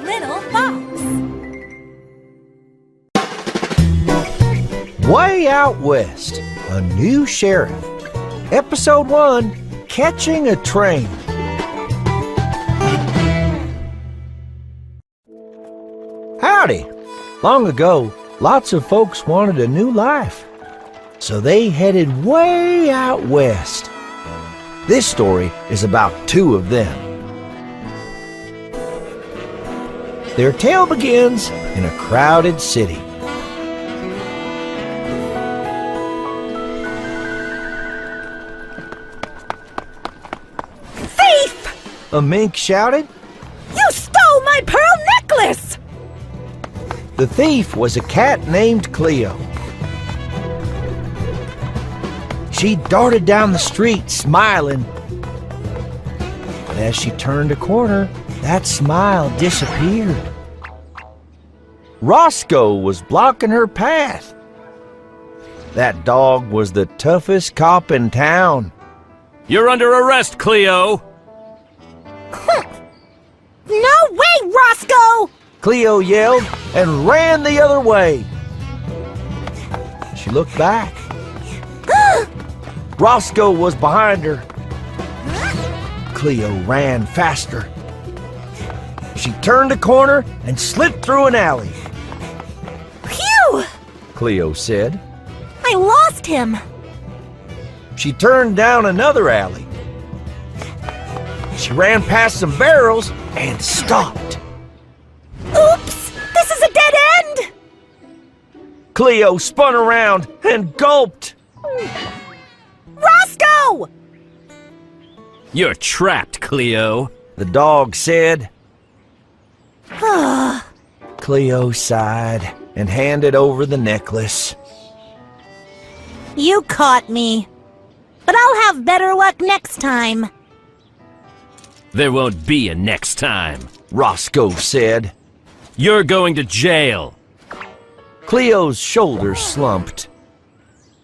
little fox. Way Out West, a new sheriff. Episode 1, Catching a Train. Howdy! Long ago, lots of folks wanted a new life, so they headed way out west. This story is about 2 of them. Their tale begins in a crowded city. Thief! A mink shouted. You stole my pearl necklace! The thief was a cat named Cleo. She darted down the street, smiling. But as she turned a corner, that smile disappeared. Roscoe was blocking her path. That dog was the toughest cop in town. You're under arrest, Cleo! No way, Roscoe! Cleo yelled and ran the other way. She looked back. Roscoe was behind her. Cleo ran faster. She turned a corner and slipped through an alley. Phew! Cleo said. I lost him. She turned down another alley. She ran past some barrels and stopped. Oops! This is a dead end! Cleo spun around and gulped. Roscoe! You're trapped, Cleo. The dog said. Cleo sighed and handed over the necklace. You caught me. But I'll have better luck next time. There won't be a next time. Roscoe said. You're going to jail. Cleo's shoulders slumped.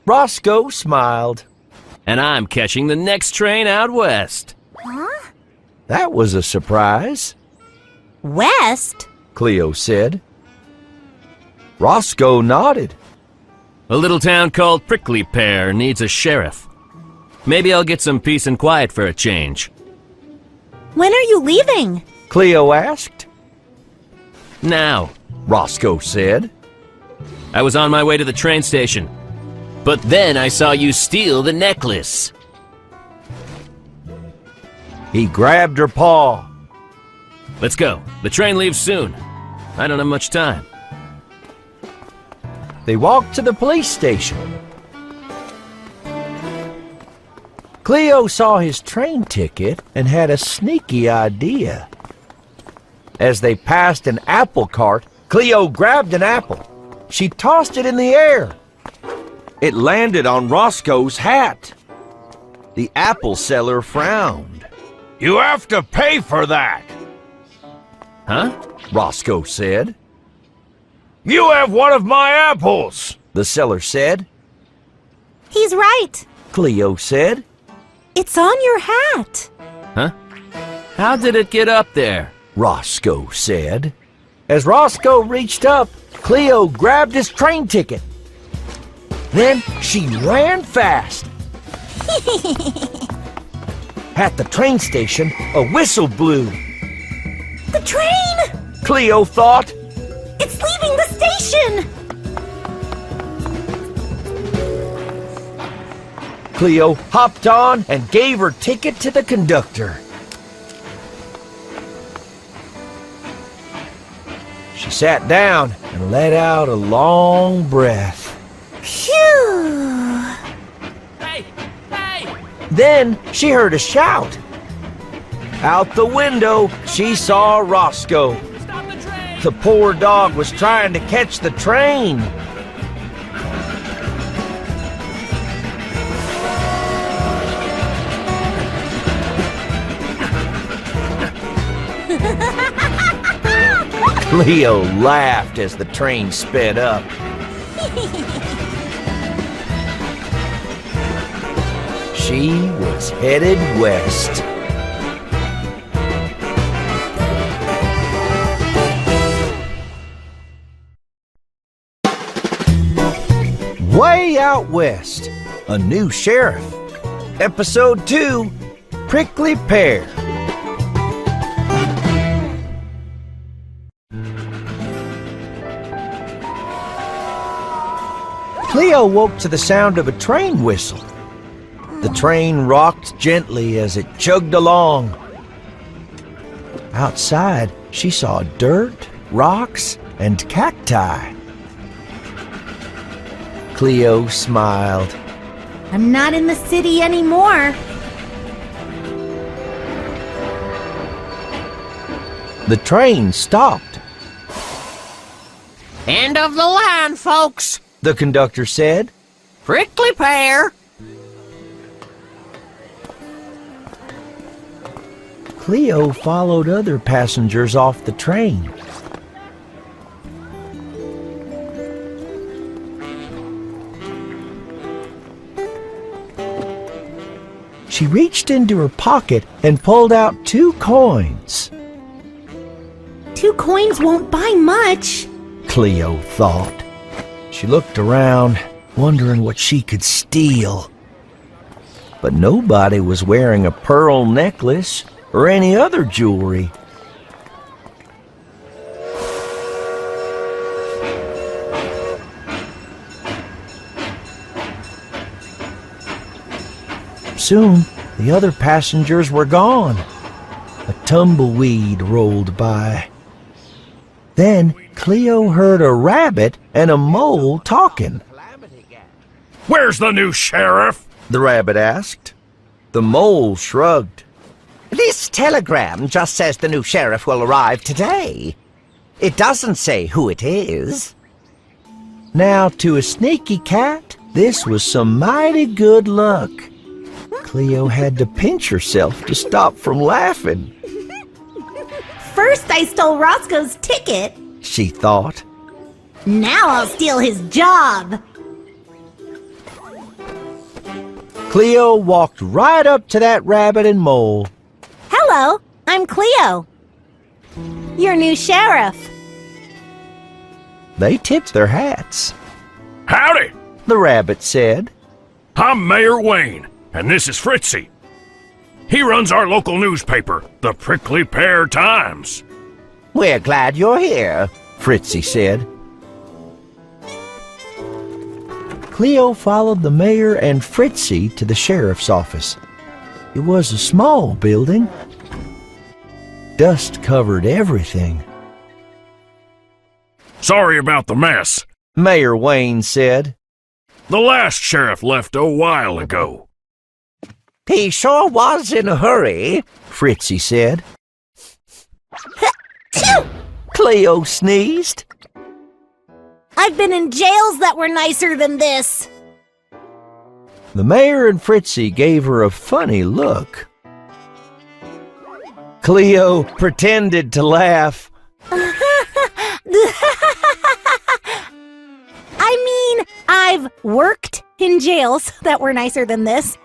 Roscoe smiled. And I'm catching the next train out west. Huh? That was a surprise, West? Cleo said. Roscoe nodded. A little town called Prickly Pear needs a sheriff. Maybe I'll get some peace and quiet for a change. When are you leaving? Cleo asked. Now, Roscoe said. I was on my way to the train station. But then I saw you steal the necklace. He grabbed her paw. Let's go. The train leaves soon. I don't have much time. They walked to the police station. Cleo saw his train ticket and had a sneaky idea. As they passed an apple cart, Cleo grabbed an apple. She tossed it in the air. It landed on Roscoe's hat. The apple seller frowned. You have to pay for that, Huh? Roscoe said. You have one of my apples, the seller said. He's right. Cleo said. It's on your hat. Huh? How did it get up there? Roscoe said. As Roscoe reached up, Cleo grabbed his train ticket. Then she ran fast. At the train station, a whistle blew. The train! Cleo thought. It's leaving the station! Cleo hopped on and gave her ticket to the conductor. She sat down and let out a long breath. Phew! Hey! Hey! Then she heard a shout. Out the window, she saw Roscoe. Stop the train! The poor dog was trying to catch the train. Cleo laughed as the train sped up. She was headed west. Way Out West, a new sheriff. Episode 2, Prickly Pear. Cleo woke to the sound of a train whistle. The train rocked gently as it chugged along. Outside, she saw dirt, rocks, and cacti. Cleo smiled. I'm not in the city anymore. The train stopped. End of the line, folks. The conductor said. Prickly Pear. Cleo followed other passengers off the train. She reached into her pocket and pulled out 2 coins. 2 coins won't buy much, Cleo thought. She looked around, wondering what she could steal. But nobody was wearing a pearl necklace or any other jewelry. Soon, the other passengers were gone. A tumbleweed rolled by. Then Cleo heard a rabbit and a mole talking. Where's the new sheriff? The rabbit asked. The mole shrugged. This telegram just says the new sheriff will arrive today. It doesn't say who it is. Now, to a sneaky cat, this was some mighty good luck. Cleo had to pinch herself to stop from laughing. First I stole Roscoe's ticket. She thought. Now I'll steal his job. Cleo walked right up to that rabbit and mole. Hello, I'm Cleo. Your new sheriff. They tipped their hats. Howdy! The rabbit said. I'm Mayor Wayne, and this is Fritzy. He runs our local newspaper, the Prickly Pear Times. We're glad you're here. Fritzy said. Cleo followed the mayor and Fritzy to the sheriff's office. It was a small building. Dust covered everything. Sorry about the mess. Mayor Wayne said. The last sheriff left a while ago. He sure was in a hurry. Fritzy said. Cleo sneezed. I've been in jails that were nicer than this. The mayor and Fritzy gave her a funny look. Cleo pretended to laugh. I mean, I've worked in jails that were nicer than this.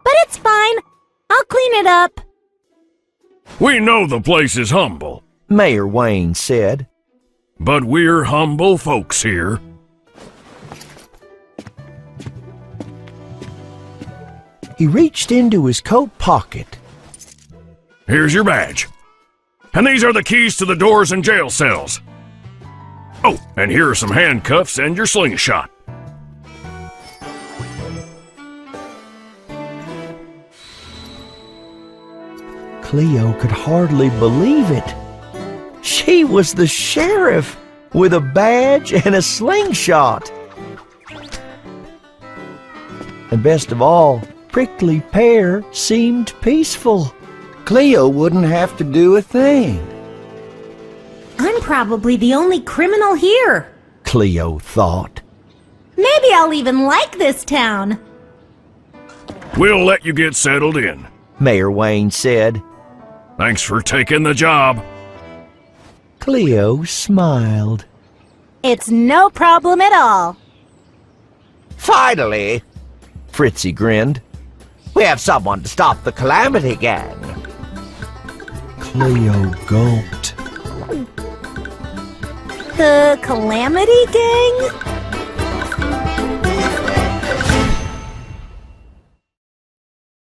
But it's fine. I'll clean it up. We know the place is humble, Mayor Wayne said. but we're humble folks here. He reached into his coat pocket. Here's your badge. And these are the keys to the doors and jail cells. Oh, and here are some handcuffs and your slingshot. Cleo could hardly believe it. She was the sheriff with a badge and a slingshot. And best of all, Prickly Pear seemed peaceful. Cleo wouldn't have to do a thing. I'm probably the only criminal here. Cleo thought. Maybe I'll even like this town. We'll let you get settled in. Mayor Wayne said. Thanks for taking the job. Cleo smiled. It's no problem at all. Finally, Fritzy grinned. we have someone to stop the Calamity Gang. Cleo gulped. The Calamity Gang?